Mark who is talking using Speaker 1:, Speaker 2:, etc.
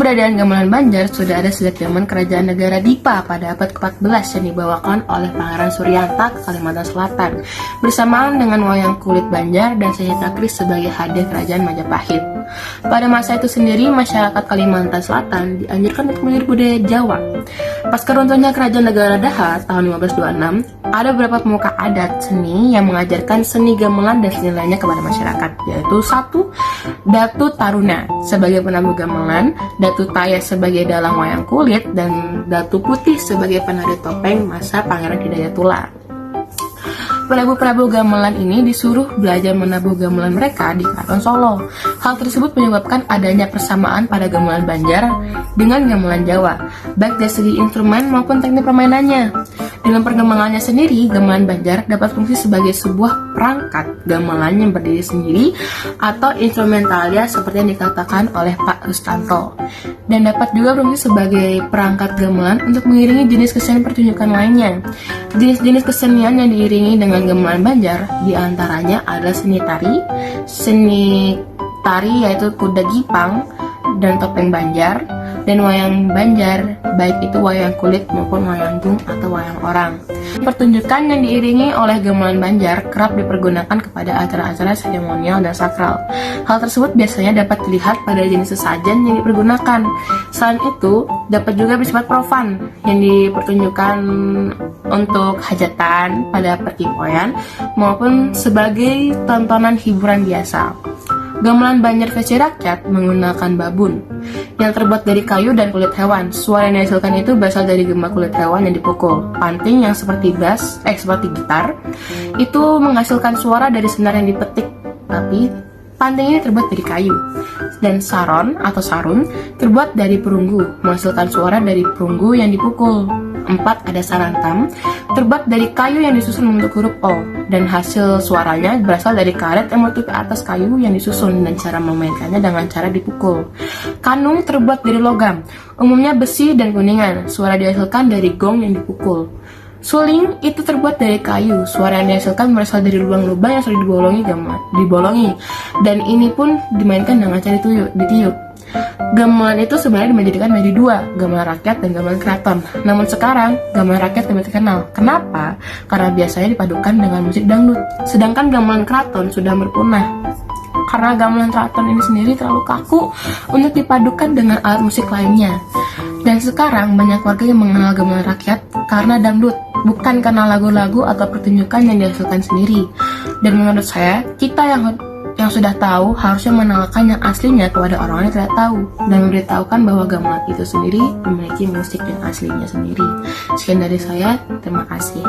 Speaker 1: Keberadaan gamelan Banjar sudah ada sejak zaman kerajaan negara Dipa pada abad ke-14 yang dibawakan oleh Pangeran Suryanta ke Kalimantan Selatan bersamaan dengan wayang kulit Banjar dan Senyata Kris sebagai hadiah kerajaan Majapahit. Pada masa itu sendiri, masyarakat Kalimantan Selatan dianjurkan untuk meniru budaya Jawa. Pasca runtuhnya kerajaan negara Daha tahun 1526, ada beberapa pemuka adat seni yang mengajarkan seni gamelan dan seni lainnya kepada masyarakat, yaitu 1. Datu Taruna sebagai penabuh gamelan, Datu Taya sebagai dalang wayang kulit, dan Datu Putih sebagai penari topeng masa Pangeran Hidayatullah. Prabu-prabu gamelan ini disuruh belajar menabuh gamelan mereka di Keraton Solo. Hal tersebut menyebabkan adanya persamaan pada gamelan Banjar dengan gamelan Jawa, baik dari segi instrumen maupun teknik permainannya. Dalam perkembangannya sendiri, gamelan Banjar dapat fungsi sebagai sebuah perangkat gamelan yang berdiri sendiri atau instrumentalia seperti yang dikatakan oleh Pak Rustanto, dan dapat juga berfungsi sebagai perangkat gamelan untuk mengiringi jenis kesenian pertunjukan lainnya. Jenis-jenis kesenian yang diiringi dengan gamelan Banjar diantaranya adalah seni tari yaitu kuda gipang dan topeng Banjar, dan wayang Banjar, baik itu wayang kulit maupun wayang gung atau wayang orang. Pertunjukan yang diiringi oleh gamelan Banjar kerap dipergunakan kepada acara-acara seremonial dan sakral. Hal tersebut biasanya dapat dilihat pada jenis sesajen yang dipergunakan. Selain itu, dapat juga bersifat profan yang dipertunjukkan untuk hajatan pada pertipoan maupun sebagai tontonan hiburan biasa. Gamelan Banjar versi rakyat menggunakan babun yang terbuat dari kayu dan kulit hewan. Suara yang dihasilkan itu berasal dari gema kulit hewan yang dipukul. Panting yang seperti seperti gitar itu menghasilkan suara dari senar yang dipetik, tapi panting ini terbuat dari kayu. Dan saron atau sarun terbuat dari perunggu, menghasilkan suara dari perunggu yang dipukul. 4. Ada sarantam, terbuat dari kayu yang disusun membentuk huruf O, dan hasil suaranya berasal dari karet yang meletup ke atas kayu yang disusun, dan cara memainkannya dengan cara dipukul. Kanung terbuat dari logam, umumnya besi dan kuningan, suara dihasilkan dari gong yang dipukul. Suling itu terbuat dari kayu, suara yang dihasilkan berasal dari lubang-lubang yang sudah dibolongi, dan ini pun dimainkan dengan cara ditiup. Gamelan itu sebenarnya dijadikan menjadi dua, gamelan rakyat dan gamelan keraton. Namun sekarang, gamelan rakyat lebih terkenal. Kenapa? Karena biasanya dipadukan dengan musik dangdut. Sedangkan gamelan keraton sudah berpunah. Karena gamelan keraton ini sendiri terlalu kaku untuk dipadukan dengan alat musik lainnya. Dan sekarang banyak warga yang mengenal gamelan rakyat karena dangdut, bukan karena lagu-lagu atau pertunjukan yang dihasilkan sendiri. Dan menurut saya, kita yang sudah tahu harusnya mengenalkan yang aslinya kepada orang yang tidak tahu, dan memberitahukan bahwa gamelan itu sendiri memiliki musik yang aslinya sendiri. Sekian dari saya, terima kasih.